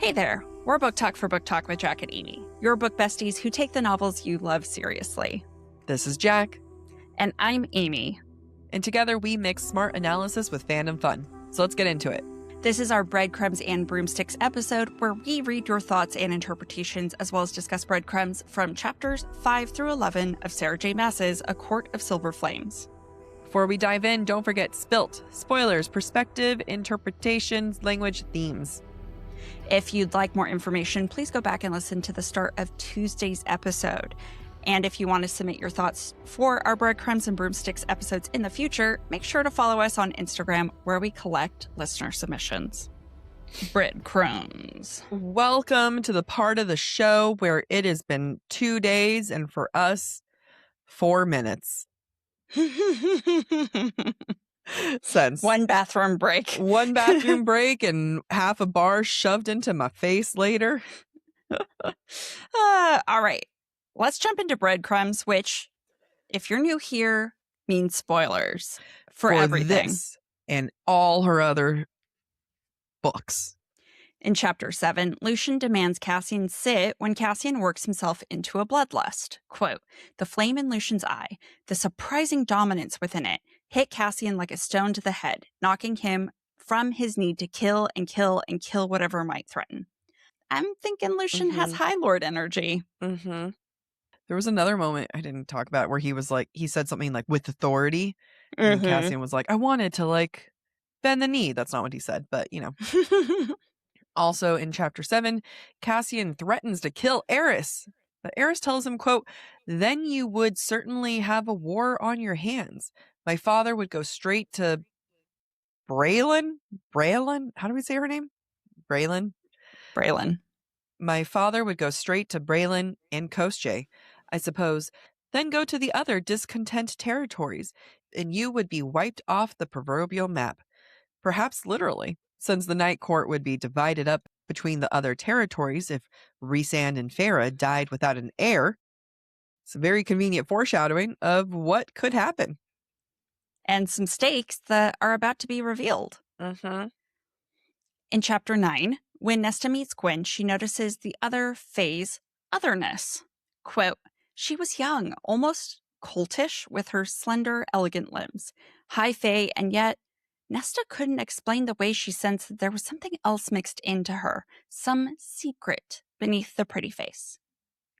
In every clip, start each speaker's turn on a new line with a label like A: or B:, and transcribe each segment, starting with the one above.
A: Hey there, we're Book Talk for Book Talk with Jack and Amy, your book besties who take the novels you love seriously.
B: This is Jack.
A: And I'm Amy.
B: And together we mix smart analysis with fandom fun. So let's get into it.
A: This is our Breadcrumbs and Broomsticks episode where we read your thoughts and interpretations as well as discuss breadcrumbs from chapters 5 through 11 of Sarah J. Maas's A Court of Silver Flames.
B: Before we dive in, don't forget spilt, spoilers, perspective, interpretations, language, themes.
A: If you'd like more information, please go back and listen to the start of Tuesday's episode. And if you want to submit your thoughts for our Breadcrumbs and Broomsticks episodes in the future, make sure to follow us on Instagram where we collect listener submissions. Breadcrumbs.
B: Welcome to the part of the show where it has been 2 days and for us, 4 minutes. Since
A: One bathroom break.
B: One bathroom break and half a bar shoved into my face later.
A: All right. Let's jump into Breadcrumbs, which, if you're new here, means spoilers for everything.
B: This and all her other books.
A: In Chapter 7, Lucien demands Cassian sit when Cassian works himself into a bloodlust. Quote, "The flame in Lucien's eye, the surprising dominance within it, hit Cassian like a stone to the head, knocking him from his need to kill and kill and kill whatever might threaten." I'm thinking Lucien has High Lord energy.
B: Mm-hmm. There was another moment I didn't talk about where he was like, he said something like with authority. And Cassian was like, I wanted to like bend the knee. That's not what he said, but you know. Also in Chapter 7, Cassian threatens to kill Eris. But Eris tells him, quote, "Then you would certainly have a war on your hands. My father would go straight to Braylon? How do we say her name? Braylon? My father would go straight to Braylon and Kosje, I suppose, then go to the other discontent territories, and you would be wiped off the proverbial map. Perhaps literally, since the Night Court would be divided up between the other territories if Rhysand and Feyre died without an heir. It's a very convenient foreshadowing of what could happen.
A: And some stakes that are about to be revealed.
B: Mm-hmm.
A: In Chapter 9, when Nesta meets Gwyn, she notices the other Fae's otherness. Quote, "She was young, almost coltish, with her slender, elegant limbs. High Fae, and yet Nesta couldn't explain the way she sensed that there was something else mixed into her, some secret beneath the pretty face.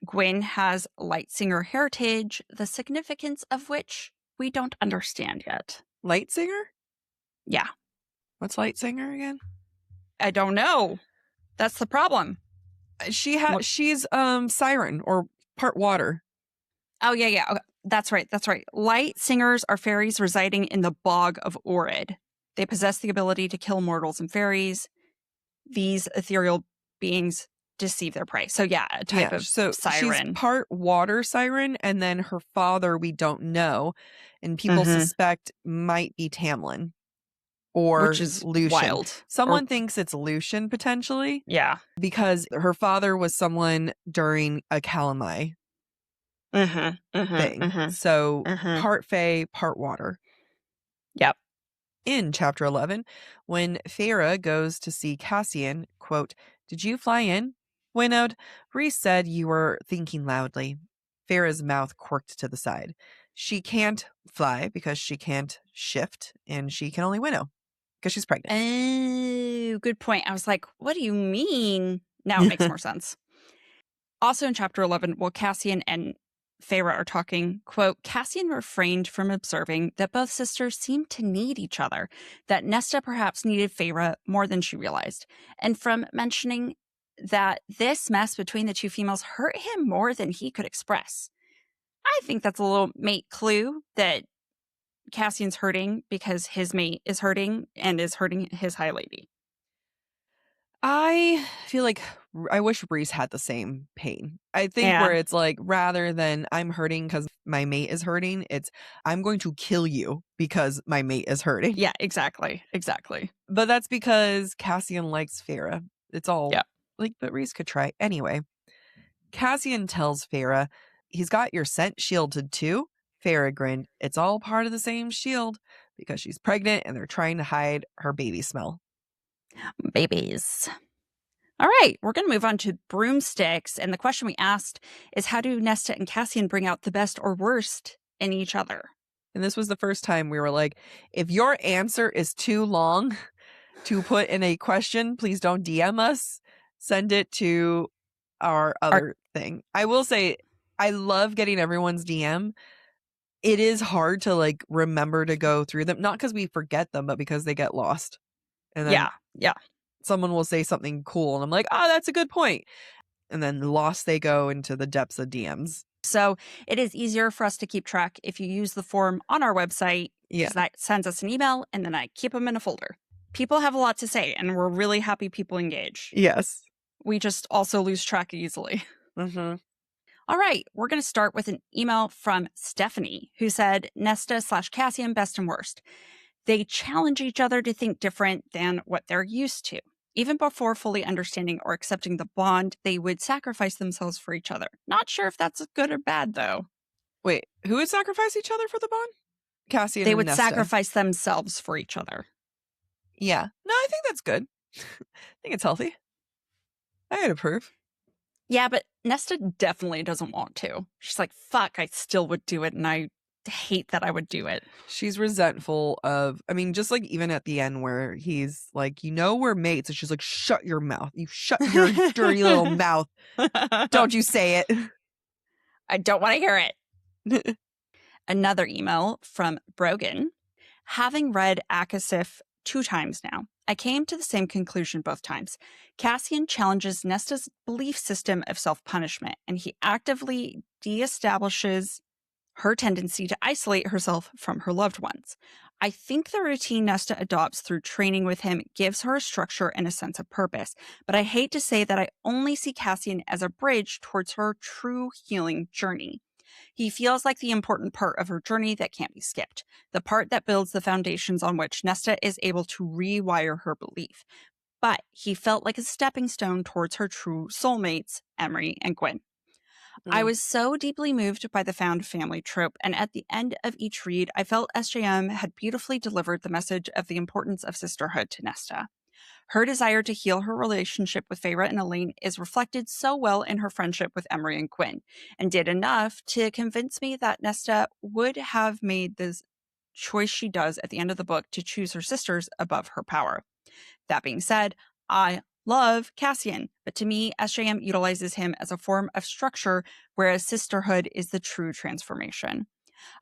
A: Gwyn has Lightsinger heritage, the significance of which we don't understand yet."
B: Lightsinger?
A: Yeah.
B: What's Lightsinger again?
A: I don't know. That's the problem.
B: She's siren or part water.
A: Oh, yeah. Okay. That's right. Light singers are fairies residing in the bog of Orid. They possess the ability to kill mortals and fairies. These ethereal beings deceive their prey. So yeah, a type of siren.
B: She's part water siren, and then her father we don't know, and people suspect might be Tamlin. Or
A: which is
B: Lucien.
A: Wild.
B: Someone thinks it's Lucien potentially.
A: Yeah.
B: Because her father was someone during a Calamai thing. So part Fae, part water.
A: Yep.
B: In Chapter 11, when Feyre goes to see Cassian, quote, "Did you fly in? Winnowed. Rhys said you were thinking loudly." Feyre's mouth quirked to the side. She can't fly because she can't shift, and she can only winnow. Because she's pregnant.
A: Oh, good point. I was like, what do you mean? Now it makes more sense. Also in Chapter 11, while Cassian and Feyre are talking, quote, "Cassian refrained from observing that both sisters seemed to need each other, that Nesta perhaps needed Feyre more than she realized, and from mentioning that this mess between the two females hurt him more than he could express." I think that's a little mate clue that Cassian's hurting because his mate is hurting and is hurting his high lady.
B: I feel like I wish Rhys had the same pain. I think where it's like, rather than I'm hurting because my mate is hurting, it's I'm going to kill you because my mate is hurting.
A: Yeah, exactly.
B: But that's because Cassian likes Feyre. It's all like, but Rhys could try. Anyway, Cassian tells Feyre, he's got your scent shielded too. Feyre grinned. It's all part of the same shield because she's pregnant and they're trying to hide her baby smell.
A: Babies. All right, we're going to move on to broomsticks. And the question we asked is, how do Nesta and Cassian bring out the best or worst in each other?
B: And this was the first time we were like, if your answer is too long to put in a question, please don't DM us. Send it to our other thing. I will say, I love getting everyone's DM. It is hard to like remember to go through them, not because we forget them, but because they get lost. And then
A: Yeah.
B: someone will say something cool and I'm like, oh, that's a good point. And then lost they go into the depths of DMs.
A: So it is easier for us to keep track if you use the form on our website, because that sends us an email and then I keep them in a folder. People have a lot to say and we're really happy people engage.
B: Yes.
A: We just also lose track easily.
B: Mm-hmm.
A: All right, we're going to start with an email from Stephanie, who said, Nesta/Cassian, best and worst. They challenge each other to think different than what they're used to. Even before fully understanding or accepting the bond, they would sacrifice themselves for each other. Not sure if that's good or bad, though.
B: Wait, who would sacrifice each other for the bond? Cassian
A: They
B: and
A: would
B: Nesta.
A: sacrifice themselves for each other.
B: Yeah. No, I think that's good. I think it's healthy. I'd approve.
A: Yeah, but Nesta definitely doesn't want to. She's like, fuck, I still would do it, and I hate that I would do it.
B: She's resentful of, I mean, just like even at the end where he's like, we're mates. And she's like, shut your mouth. You shut your dirty little mouth. Don't you say it.
A: I don't want to hear it. Another email from Brogan. Having read ACOSF 2 times now, I came to the same conclusion both times. Cassian challenges Nesta's belief system of self-punishment, and he actively de-establishes her tendency to isolate herself from her loved ones. I think the routine Nesta adopts through training with him gives her a structure and a sense of purpose, but I hate to say that I only see Cassian as a bridge towards her true healing journey. He feels like the important part of her journey that can't be skipped, the part that builds the foundations on which Nesta is able to rewire her belief. But he felt like a stepping stone towards her true soulmates, Emery and Gwyn. I was so deeply moved by the found family trope, and at the end of each read, I felt SJM had beautifully delivered the message of the importance of sisterhood to Nesta. Her desire to heal her relationship with Feyre and Elaine is reflected so well in her friendship with Emery and Gwyn, and did enough to convince me that Nesta would have made the choice she does at the end of the book to choose her sisters above her power. That being said, I love Cassian, but to me, SJM utilizes him as a form of structure, whereas sisterhood is the true transformation.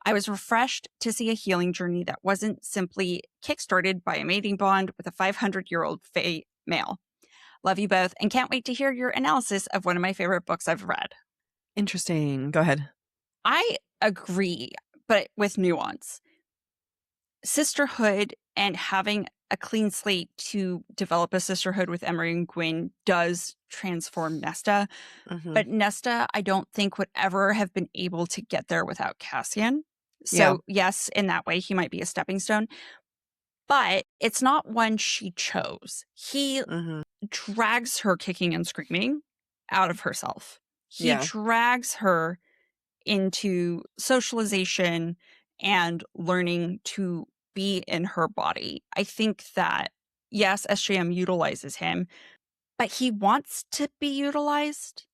A: I was refreshed to see a healing journey that wasn't simply kickstarted by a mating bond with a 500-year-old Fae male. Love you both, and can't wait to hear your analysis of one of my favorite books I've read.
B: Interesting. Go ahead.
A: I agree, but with nuance. Sisterhood and having a clean slate to develop a sisterhood with Emery and Gwyn does transform Nesta. But Nesta, I don't think would ever have been able to get there without Cassian. So yes, in that way, he might be a stepping stone. But it's not one she chose. He drags her kicking and screaming out of herself. He drags her into socialization and learning to be in her body. I think that, yes, SJM utilizes him, but he wants to be utilized,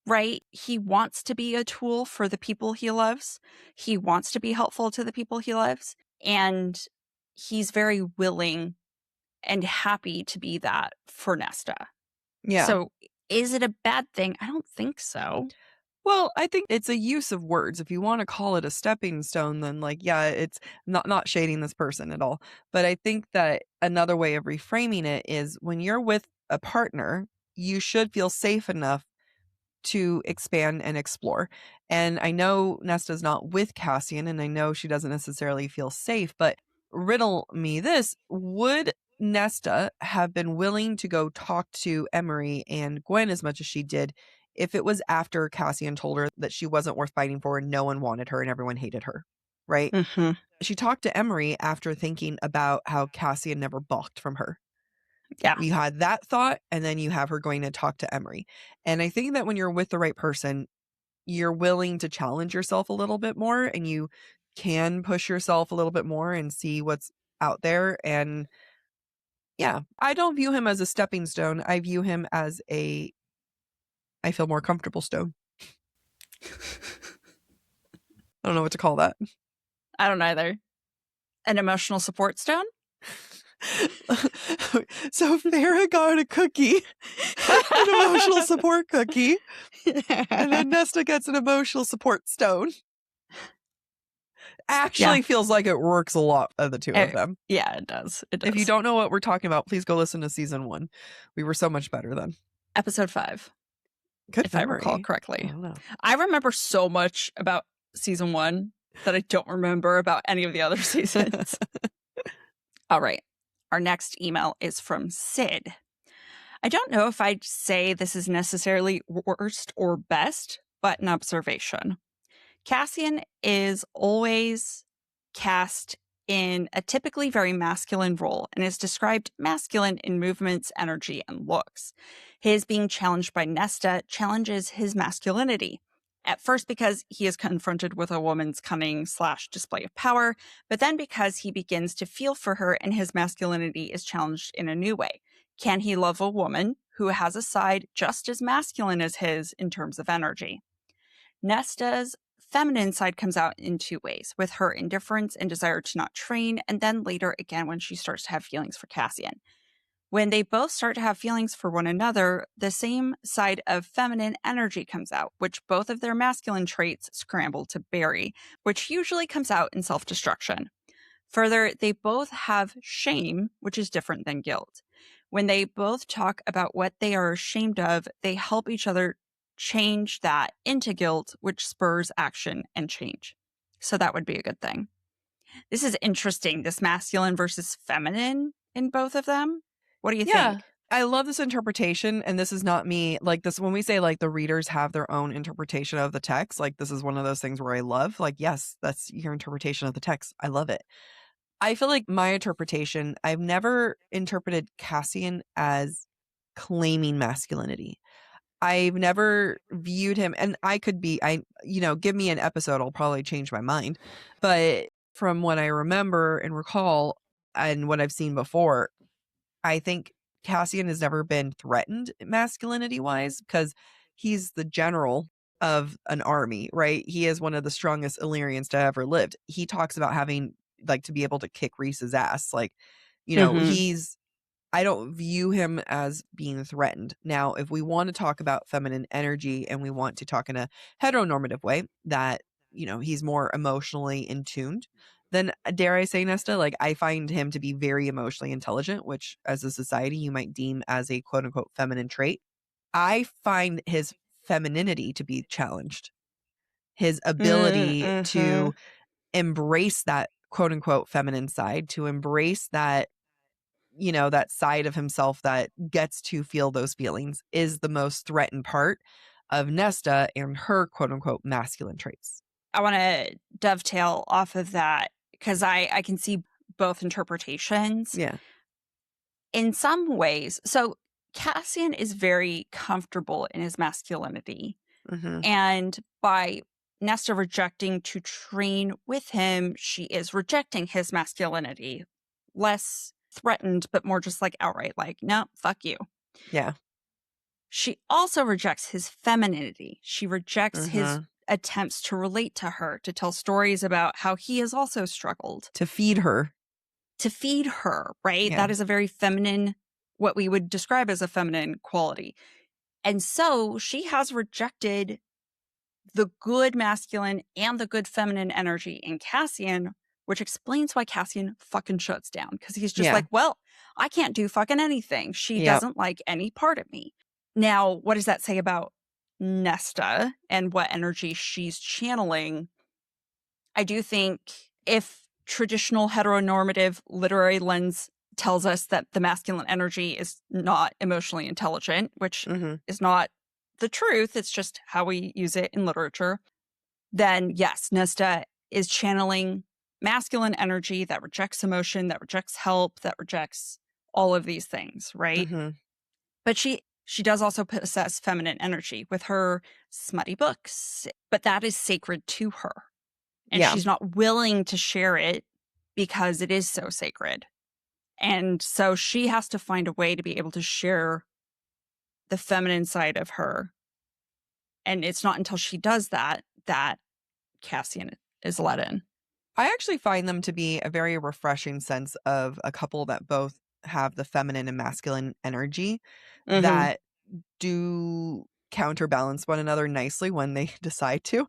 A: right? He wants to be a tool for the people he loves. He wants to be helpful to the people he loves. And he's very willing and happy to be that for Nesta.
B: Yeah.
A: So is it a bad thing? I don't think so.
B: Well, I think it's a use of words. If you want to call it a stepping stone, then it's not shading this person at all. But I think that another way of reframing it is when you're with a partner, you should feel safe enough to expand and explore. And I know Nesta's not with Cassian, and I know she doesn't necessarily feel safe, but riddle me this, would Nesta have been willing to go talk to Emery and Gwyn as much as she did if it was after Cassian told her that she wasn't worth fighting for and no one wanted her and everyone hated her, right? She talked to Emery after thinking about how Cassian never balked from her.
A: Yeah.
B: You had that thought, and then you have her going to talk to Emery. And I think that when you're with the right person, you're willing to challenge yourself a little bit more, and you can push yourself a little bit more and see what's out there. And Yeah. I don't view him as a stepping stone. I view him as I feel more comfortable stone. I don't know what to call that.
A: I don't either. An emotional support stone?
B: So Feyre got a cookie, an emotional support cookie, and then Nesta gets an emotional support stone. Actually feels like it works a lot of the two of them.
A: Yeah, it does. It does.
B: If you don't know what we're talking about, please go listen to season 1. We were so much better then.
A: Episode 5.
B: Good
A: if
B: memory.
A: I recall correctly.
B: I don't know.
A: I remember so much about season 1 that I don't remember about any of the other seasons. All right. Our next email is from Sid. I don't know if I'd say this is necessarily worst or best, but an observation. Cassian is always cast in a typically very masculine role and is described masculine in movements, energy, and looks. His being challenged by Nesta challenges his masculinity. At first because he is confronted with a woman's cunning / display of power, but then because he begins to feel for her and his masculinity is challenged in a new way. Can he love a woman who has a side just as masculine as his in terms of energy? Nesta's feminine side comes out in 2 ways, with her indifference and desire to not train, and then later again when she starts to have feelings for Cassian. When they both start to have feelings for one another, the same side of feminine energy comes out, which both of their masculine traits scramble to bury, which usually comes out in self-destruction. Further, they both have shame, which is different than guilt. When they both talk about what they are ashamed of, they help each other change that into guilt, which spurs action and change. So that would be a good thing. This is interesting, this masculine versus feminine in both of them. What do you think?
B: I love this interpretation, and this is not me. Like this, when we say like the readers have their own interpretation of the text, like this is one of those things where I love, like, yes, that's your interpretation of the text. I love it. I feel like my interpretation, I've never interpreted Cassian as claiming masculinity. I've never viewed him, and I could be, give me an episode, I'll probably change my mind. But from what I remember and recall and what I've seen before, I think Cassian has never been threatened masculinity wise because he's the general of an army, right? He is one of the strongest Illyrians to ever lived. He talks about having like to be able to kick Rhys's ass. Like, I don't view him as being threatened. Now, if we want to talk about feminine energy and we want to talk in a heteronormative way that, he's more emotionally in tuned, then dare I say, Nesta, like I find him to be very emotionally intelligent, which as a society you might deem as a quote unquote feminine trait. I find his femininity to be challenged. His ability to embrace that quote unquote feminine side, to embrace that, that side of himself that gets to feel those feelings is the most threatened part of Nesta and her quote unquote masculine traits.
A: I want to dovetail off of that because I can see both interpretations.
B: Yeah.
A: In some ways, so Cassian is very comfortable in his masculinity. And by Nesta rejecting to train with him, she is rejecting his masculinity. Less threatened, but more just like outright like, no, fuck you.
B: Yeah.
A: She also rejects his femininity. She rejects his attempts to relate to her, to tell stories about how he has also struggled.
B: To feed her,
A: right?
B: Yeah.
A: That is a very feminine, what we would describe as a feminine quality. And so she has rejected the good masculine and the good feminine energy in Cassian, which explains why Cassian fucking shuts down. Because he's just like, well, I can't do fucking anything. She doesn't like any part of me. Now, what does that say about Nesta and what energy she's channeling? I do think if traditional heteronormative literary lens tells us that the masculine energy is not emotionally intelligent, which is not the truth, it's just how we use it in literature, then yes, Nesta is channeling masculine energy that rejects emotion, that rejects help, that rejects all of these things, right? But she does also possess feminine energy with her smutty books, but that is sacred to her. And she's not willing to share it because it is so sacred. And so she has to find a way to be able to share the feminine side of her. And it's not until she does that Cassian is let in.
B: I actually find them to be a very refreshing sense of a couple that both have the feminine and masculine energy that do counterbalance one another nicely when they decide to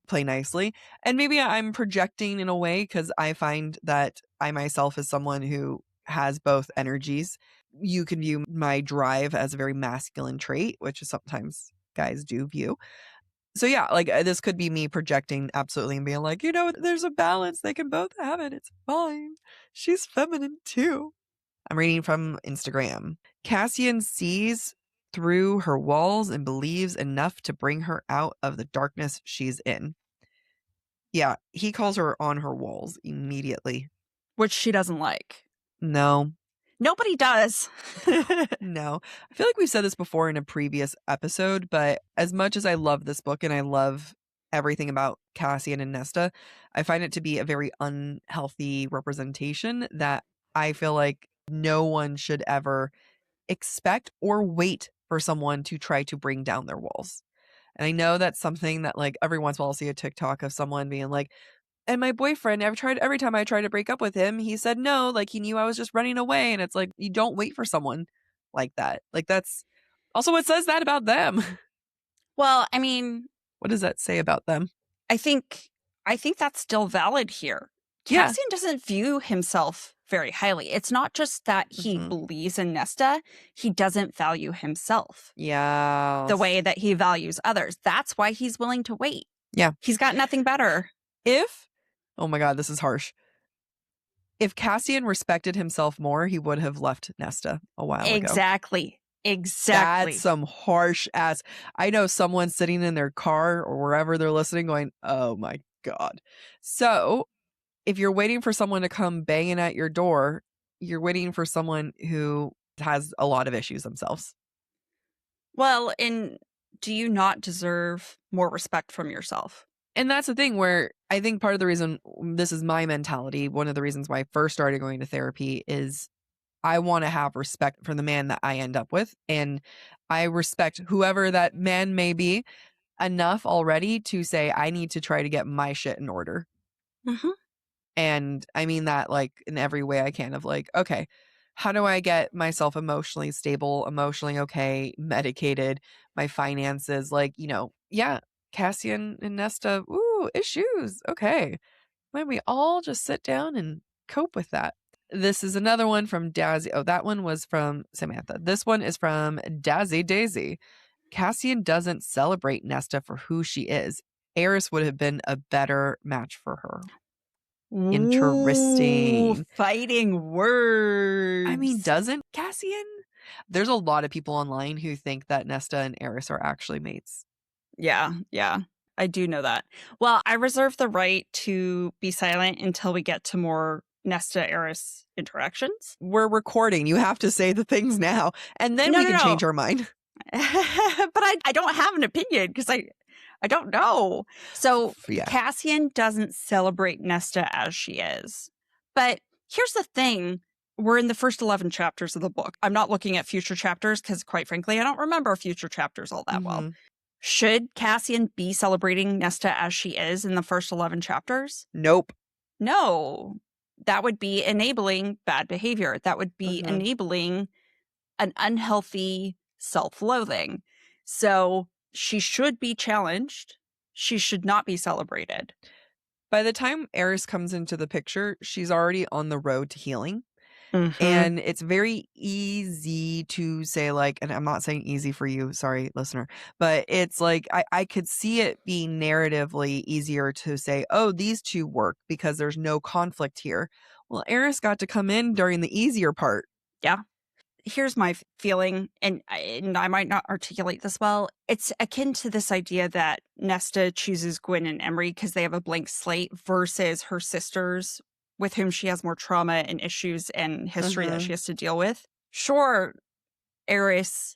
B: play nicely. And maybe I'm projecting in a way because I find that I myself as someone who has both energies. You can view my drive as a very masculine trait, which is sometimes guys do view. So yeah, like this could be me projecting absolutely and being like, there's a balance. They can both have it. It's fine. She's feminine too. I'm reading from Instagram. Cassian sees through her walls and believes enough to bring her out of the darkness she's in. Yeah, he calls her on her walls immediately.
A: Which she doesn't like.
B: No.
A: Nobody does.
B: No. I feel like we've said this before in a previous episode, but as much as I love this book and I love everything about Cassian and Nesta, I find it to be a very unhealthy representation that I feel like no one should ever expect or wait for someone to try to bring down their walls. And I know that's something that like every once in a while I'll see a TikTok of someone being like, and my boyfriend, every time I tried to break up with him, he said no, like he knew I was just running away. And it's like, you don't wait for someone like that. Like that's also what says that about them.
A: Well, I mean,
B: what does that say about them?
A: I think that's still valid here.
B: Yeah.
A: Cassian doesn't view himself very highly. It's not just that he believes in Nesta, he doesn't value himself.
B: Yeah.
A: The way that he values others. That's why he's willing to wait.
B: Yeah.
A: He's got nothing better.
B: Oh my God, this is harsh. If Cassian respected himself more, he would have left Nesta a while ago.
A: Exactly.
B: That's some harsh ass. I know someone sitting in their car or wherever they're listening going, oh my God. So if you're waiting for someone to come banging at your door, you're waiting for someone who has a lot of issues themselves.
A: Well, and do you not deserve more respect from yourself?
B: And that's the thing where I think part of the reason this is my mentality, one of the reasons why I first started going to therapy is I want to have respect for the man that I end up with. And I respect whoever that man may be enough already to say, I need to try to get my shit in order. And I mean that like in every way I can of like, okay, how do I get myself emotionally stable, emotionally okay, medicated, my finances, like, yeah, Cassian and Nesta, ooh, issues. Okay. Why don't we all just sit down and cope with that? This is another one from Dazzy. Oh, that one was from Samantha. This one is from Dazzy Daisy. Cassian doesn't celebrate Nesta for who she is. Eris would have been a better match for her. Interesting.
A: Ooh, fighting words.
B: I mean, doesn't Cassian? There's a lot of people online who think that Nesta and Eris are actually mates.
A: Yeah. I do know that. Well, I reserve the right to be silent until we get to more Nesta Eris interactions.
B: We're recording. You have to say the things now, and then we can change our mind.
A: But I don't have an opinion because I don't know. So yeah. Cassian doesn't celebrate Nesta as she is. But here's the thing. We're in the first 11 chapters of the book. I'm not looking at future chapters because, quite frankly, I don't remember future chapters all that well. Should Cassian be celebrating Nesta as she is in the first 11 chapters?
B: Nope.
A: No. That would be enabling bad behavior. That would be enabling an unhealthy self-loathing. So she should be challenged. She should not be celebrated.
B: By the time Eris comes into the picture, she's already on the road to healing. And it's very easy to say, like, and I'm not saying easy for you, sorry, listener, but it's like I could see it being narratively easier to say, oh, these two work because there's no conflict here. Well, Eris got to come in during the easier part.
A: Yeah. Here's my feeling, and I might not articulate this well. It's akin to this idea that Nesta chooses Gwyn and Emery because they have a blank slate versus her sisters with whom she has more trauma and issues and history that she has to deal with. Sure, Eris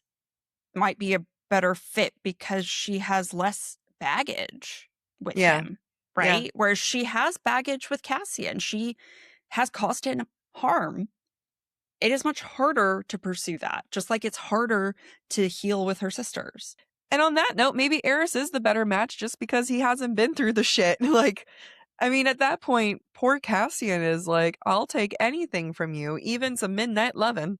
A: might be a better fit because she has less baggage with him, right? Yeah. Whereas she has baggage with Cassian. She has caused him harm. it is much harder to pursue that, just like it's harder to heal with her sisters.
B: And on that note, maybe Eris is the better match just because he hasn't been through the shit. Like, I mean, at that point, poor Cassian is like, I'll take anything from you, even some midnight lovin'.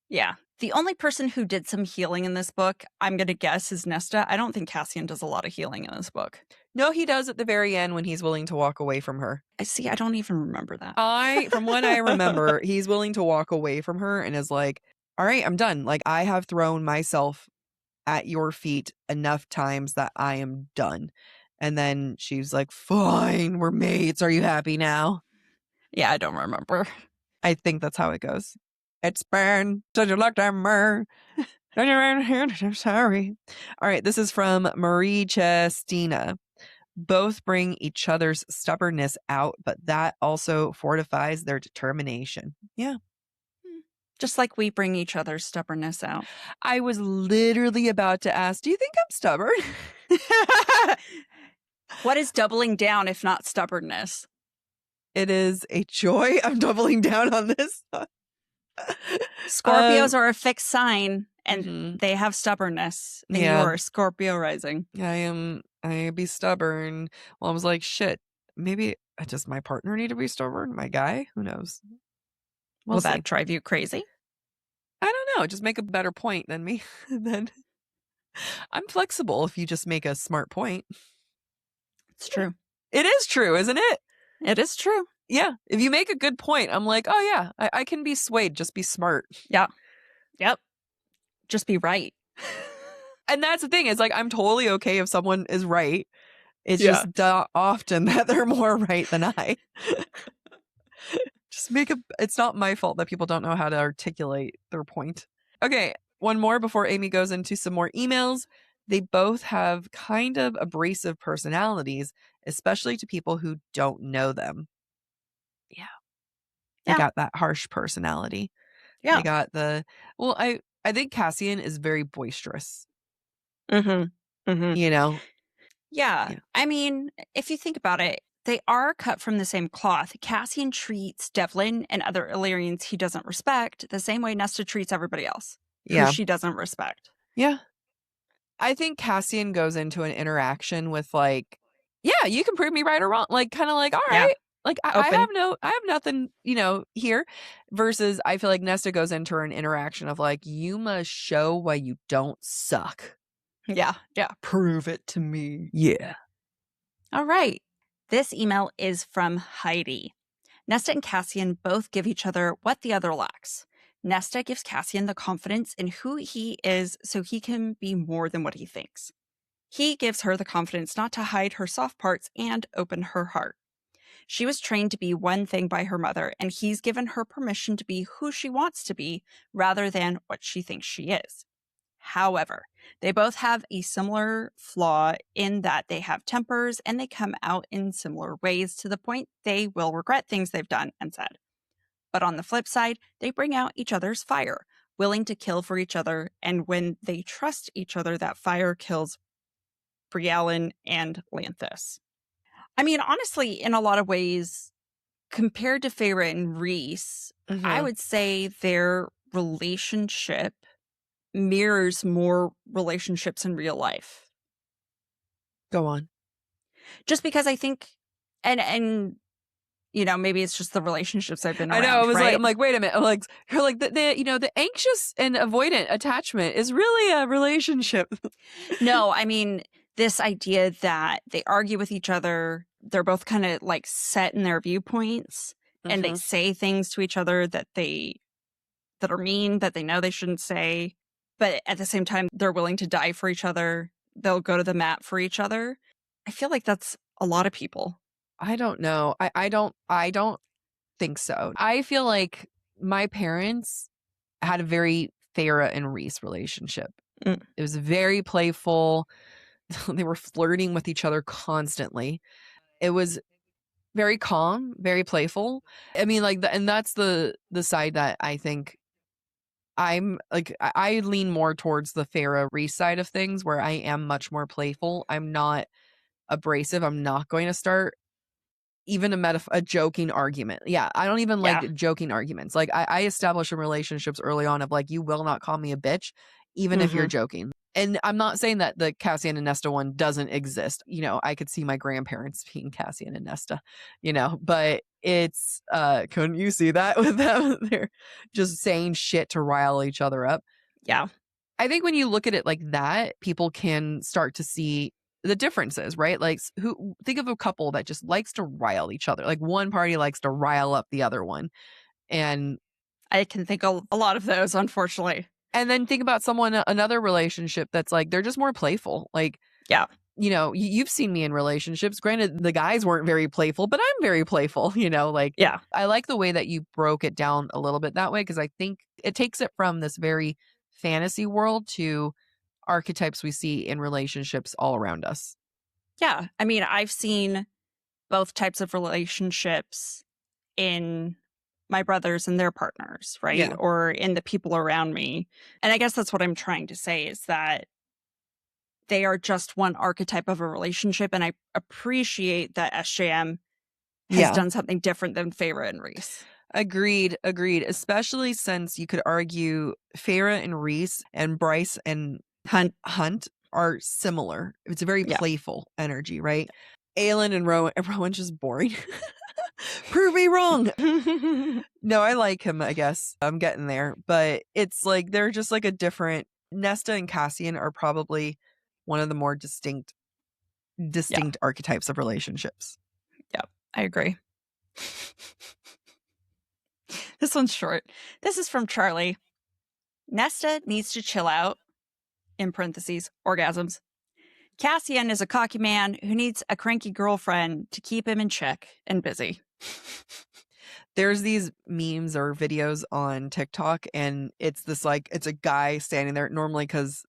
A: Yeah. The only person who did some healing in this book, I'm going to guess, is Nesta. I don't think Cassian does a lot of healing in this book.
B: No, he does at the very end when he's willing to walk away from her.
A: I see. I don't even remember that.
B: From what I remember, he's willing to walk away from her and is like, all right, I'm done. Like, I have thrown myself at your feet enough times that I am done. And then she's like, fine, we're mates. Are you happy now?
A: Yeah, I don't remember.
B: I think that's how it goes. It's been such a long time. I'm sorry. All right, this is from Marie Chestina. Both bring each other's stubbornness out, but that also fortifies their determination. Yeah.
A: Just like we bring each other's stubbornness out.
B: I was literally about to ask, do you think I'm stubborn?
A: What is doubling down if not stubbornness?
B: It is a joy. I'm doubling down on this.
A: Scorpios are a fixed sign, and they have stubbornness. And you are a Scorpio rising.
B: I be stubborn. Well, I was like, shit, maybe does my partner need to be stubborn? My guy? Who knows?
A: Will that drive you crazy?
B: I don't know. Just make a better point than me. Then I'm flexible if you just make a smart point.
A: It's true.
B: It is true, isn't it?
A: It is true.
B: Yeah. If you make a good point, I'm like, oh yeah, I can be swayed. Just be smart.
A: Yeah. Yep. Just be right.
B: And that's the thing. It's like, I'm totally okay if someone is right. It's just often that they're more right than I. Just it's not my fault that people don't know how to articulate their point. Okay, one more before Amy goes into some more emails. They both have kind of abrasive personalities, especially to people who don't know them. Yeah. They got that harsh personality. Yeah. They got I think Cassian is very boisterous.
A: Mm-hmm. Mm-hmm.
B: You know?
A: Yeah. I mean, if you think about it, they are cut from the same cloth. Cassian treats Devlin and other Illyrians he doesn't respect the same way Nesta treats everybody else who she doesn't respect. Yeah.
B: I think Cassian goes into an interaction with like, yeah, you can prove me right or wrong. Like, kind of like, all right. Like, I have nothing, here. Versus I feel like Nesta goes into an interaction of like, you must show why you don't suck.
A: Yeah. Yeah.
B: Prove it to me. Yeah.
A: All right. This email is from Heidi. Nesta and Cassian both give each other what the other lacks. Nesta gives Cassian the confidence in who he is so he can be more than what he thinks. He gives her the confidence not to hide her soft parts and open her heart. She was trained to be one thing by her mother, and he's given her permission to be who she wants to be rather than what she thinks she is. However, they both have a similar flaw in that they have tempers and they come out in similar ways to the point they will regret things they've done and said. But on the flip side, they bring out each other's fire, willing to kill for each other, and when they trust each other, that fire kills Brialyn and Lanthus. I mean, honestly, in a lot of ways, compared to Feyre and Rhys, I would say their relationship mirrors more relationships in real life.
B: Go on.
A: Just because I think, and maybe it's just the relationships I've been around.
B: I know. It was
A: right?
B: like, I'm like, wait a minute. Like, you're like the anxious and avoidant attachment is really a relationship.
A: No, I mean, this idea that they argue with each other, they're both kind of like set in their viewpoints, and they say things to each other that are mean, that they know they shouldn't say. But at the same time, they're willing to die for each other. They'll go to the mat for each other. I feel like that's a lot of people.
B: I don't know. I don't think so. I feel like my parents had a very Feyre and Rhys relationship. It was very playful. They were flirting with each other constantly. It was very calm, very playful. I mean, like, and that's the side that I think I'm like, I lean more towards the Feyre Rhys side of things, where I am much more playful. I'm not abrasive. I'm not going to start even a joking argument. Yeah, I don't even like joking arguments. Like I establish in relationships early on of like, you will not call me a bitch, even if you're joking. And I'm not saying that the Cassian and Nesta one doesn't exist. You know, I could see my grandparents being Cassian and Nesta, you know, but it's, couldn't you see that with them? They're just saying shit to rile each other up.
A: Yeah.
B: I think when you look at it like that, people can start to see the differences, right? Like think of a couple that just likes to rile each other. Like one party likes to rile up the other one. And
A: I can think of a lot of those, unfortunately.
B: And then think about another relationship that's like, they're just more playful. Like,
A: yeah,
B: you know, you've seen me in relationships. Granted, the guys weren't very playful, but I'm very playful, you know, like,
A: yeah.
B: I like the way that you broke it down a little bit that way, because I think it takes it from this very fantasy world to archetypes we see in relationships all around us.
A: Yeah. I mean, I've seen both types of relationships in my brothers and their partners, right?
B: Yeah.
A: Or in the people around me. And I guess that's what I'm trying to say is that they are just one archetype of a relationship. And I appreciate that SJM has done something different than Feyre and Rhys.
B: Agreed. Especially since you could argue Feyre and Rhys and Bryce and Hunt are similar. It's a very playful energy, right? Aelin and Rowan's just boring. Prove me wrong. No, I like him, I guess. I'm getting there. But it's like they're just like a different. Nesta and Cassian are probably one of the more distinct archetypes of relationships.
A: Yep, I agree. This one's short. This is from Charlie. Nesta needs to chill out, in parentheses, orgasms. Cassian is a cocky man who needs a cranky girlfriend to keep him in check and busy.
B: There's these memes or videos on TikTok, and it's this like, it's a guy standing there, normally because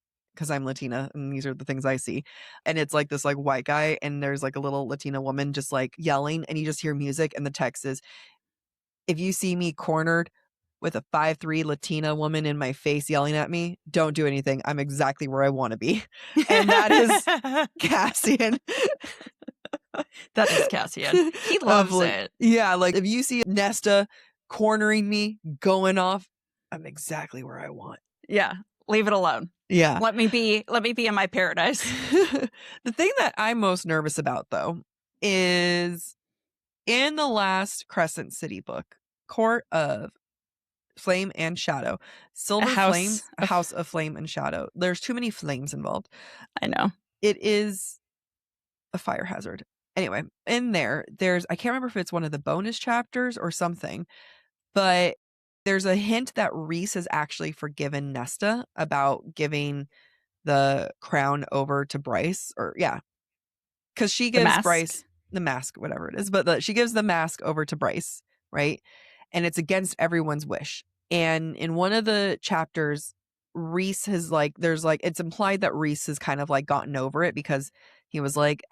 B: I'm Latina and these are the things I see. And it's like this like white guy, and there's like a little Latina woman just like yelling, and you just hear music, and the text is, if you see me cornered with a 5'3" Latina woman in my face yelling at me, don't do anything. I'm exactly where I want to be. And that is Cassian.
A: That is Cassian. He loves it.
B: Yeah, like if you see Nesta cornering me, going off, I'm exactly where I want.
A: Yeah, leave it alone.
B: Yeah.
A: Let me be in my paradise.
B: The thing that I'm most nervous about, though, is in the last Crescent City book, Court of Flame and Shadow, Silver Flame, House of Flame and Shadow. There's too many flames involved.
A: I know.
B: It is a fire hazard. Anyway, in there's, I can't remember if it's one of the bonus chapters or something, but there's a hint that Rhys has actually forgiven Nesta about giving the crown over to Bryce, because she gives Bryce the mask, whatever it is, but she gives the mask over to Bryce, right? And it's against everyone's wish. And in one of the chapters, Rhys has it's implied that Rhys has kind of like gotten over it, because he was like,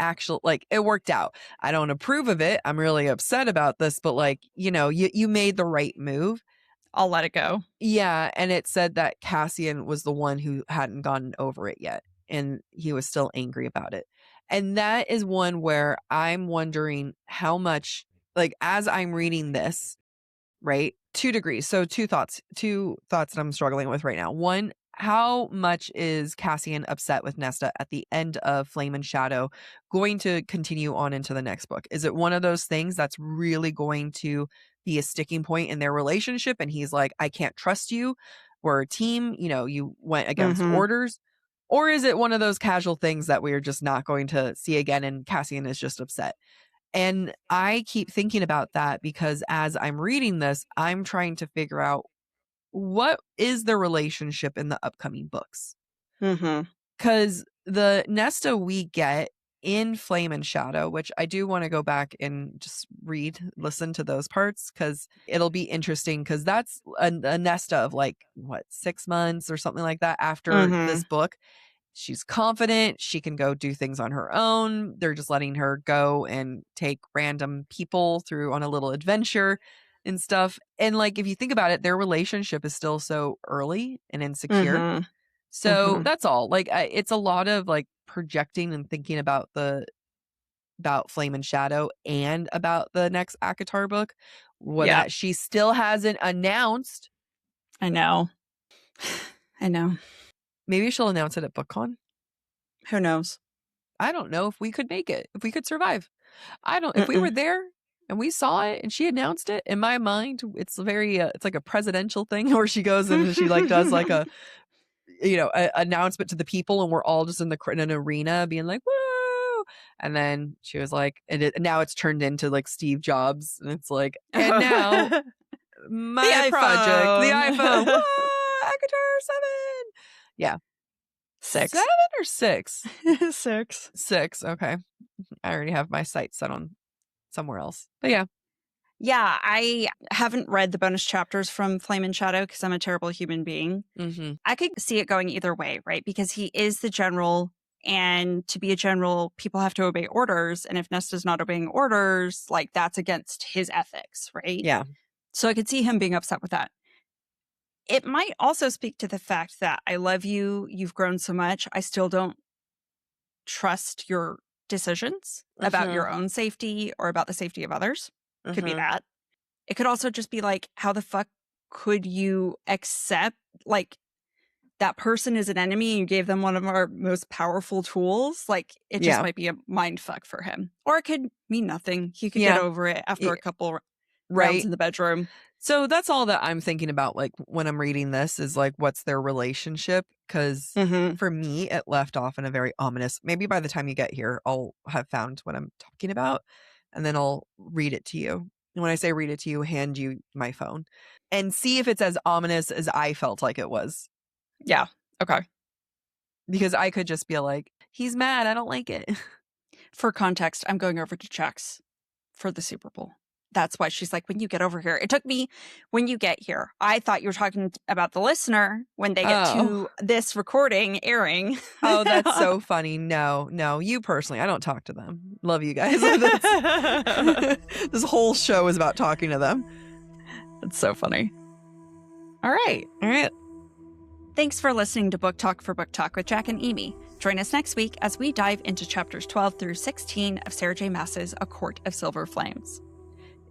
B: it worked out. I don't approve of it. I'm really upset about this, but like, you know, you made the right move.
A: I'll let it go.
B: Yeah. And it said that Cassian was the one who hadn't gotten over it yet, and he was still angry about it. And that is one where I'm wondering how much, like, as I'm reading this, right? 2 degrees. So two thoughts that I'm struggling with right now. One, how much is Cassian upset with Nesta at the end of Flame and Shadow going to continue on into the next book? Is it one of those things that's really going to be a sticking point in their relationship, and he's like, I can't trust you, we're a team, you know, you went against orders? Or is it one of those casual things that we're just not going to see again, and Cassian is just upset? And I keep thinking about that, because as I'm reading this, I'm trying to figure out, what is the relationship in the upcoming books? Because the Nesta we get in Flame and Shadow, which I do want to go back and just listen to those parts, because it'll be interesting, because that's a Nesta of like, 6 months or something like that after this book. She's confident. She can go do things on her own. They're just letting her go and take random people through on a little adventure and stuff. And like, if you think about it, their relationship is still so early and insecure. So that's all. Like, it's a lot of like projecting and thinking about the about Flame and Shadow and about the next ACOTAR book that she still hasn't announced.
A: I know. I know.
B: Maybe she'll announce it at BookCon.
A: Who knows?
B: I don't know if we could make it, if we could survive. If we were there and we saw it and she announced it, in my mind, it's very, it's like a presidential thing where she goes and she like does like a, announcement to the people, and we're all just in an arena being like, woo. And then she was like, and now it's turned into like Steve Jobs, and it's like, and now my project, the iPhone, ACOTAR 7. Yeah.
A: 6.
B: 7 or 6?
A: 6.
B: 6. Okay. I already have my sights set on somewhere else. But yeah.
A: Yeah, I haven't read the bonus chapters from Flame and Shadow because I'm a terrible human being. I could see it going either way, right? Because he is the general, and to be a general, people have to obey orders. And if Nesta's not obeying orders, like that's against his ethics, right?
B: Yeah.
A: So I could see him being upset with that. It might also speak to the fact that I love you, you've grown so much, I still don't trust your decisions about your own safety or about the safety of others. Could be that. It could also just be like, how the fuck could you accept like that person is an enemy and you gave them one of our most powerful tools? Like it just might be a mind fuck for him. Or it could mean nothing. He could get over it after a couple rounds in the bedroom.
B: So that's all that I'm thinking about, like, when I'm reading this is, like, what's their relationship? Because for me, it left off in a very ominous, maybe by the time you get here, I'll have found what I'm talking about, and then I'll read it to you. And when I say read it to you, hand you my phone. And see if it's as ominous as I felt like it was.
A: Yeah. Okay.
B: Because I could just be like, he's mad, I don't like it.
A: For context, I'm going over to Chuck's for the Super Bowl. That's why she's like, when you get over here. It took me, when you get here. I thought you were talking about the listener when they get to this recording airing.
B: Oh, that's so funny. No, you personally. I don't talk to them. Love you guys. This whole show is about talking to them.
A: It's so funny. All right. Thanks for listening to Book Talk for Book Talk with Jack and Amy. Join us next week as we dive into chapters 12 through 16 of Sarah J. Maas's A Court of Silver Flames.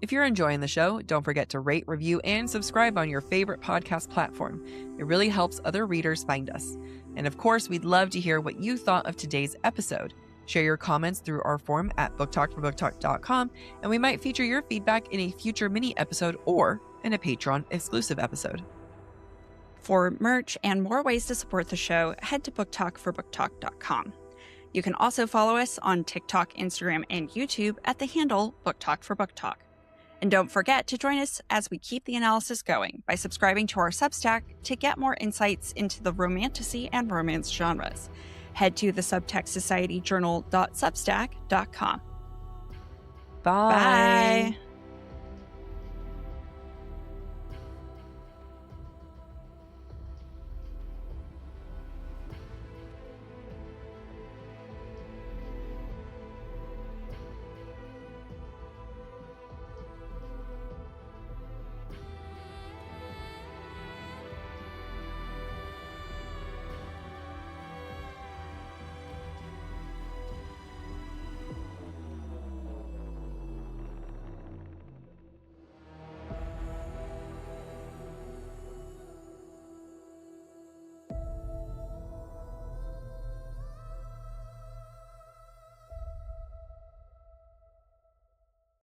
B: If you're enjoying the show, don't forget to rate, review, and subscribe on your favorite podcast platform. It really helps other readers find us. And of course, we'd love to hear what you thought of today's episode. Share your comments through our form at booktalkforbooktalk.com, and we might feature your feedback in a future mini episode or in a Patreon exclusive episode.
A: For merch and more ways to support the show, head to booktalkforbooktalk.com. You can also follow us on TikTok, Instagram, and YouTube at the handle booktalkforbooktalk. And don't forget to join us as we keep the analysis going by subscribing to our Substack to get more insights into the romantasy and romance genres. Head to the subtextsocietyjournal.substack.com.
B: Bye.
A: Bye.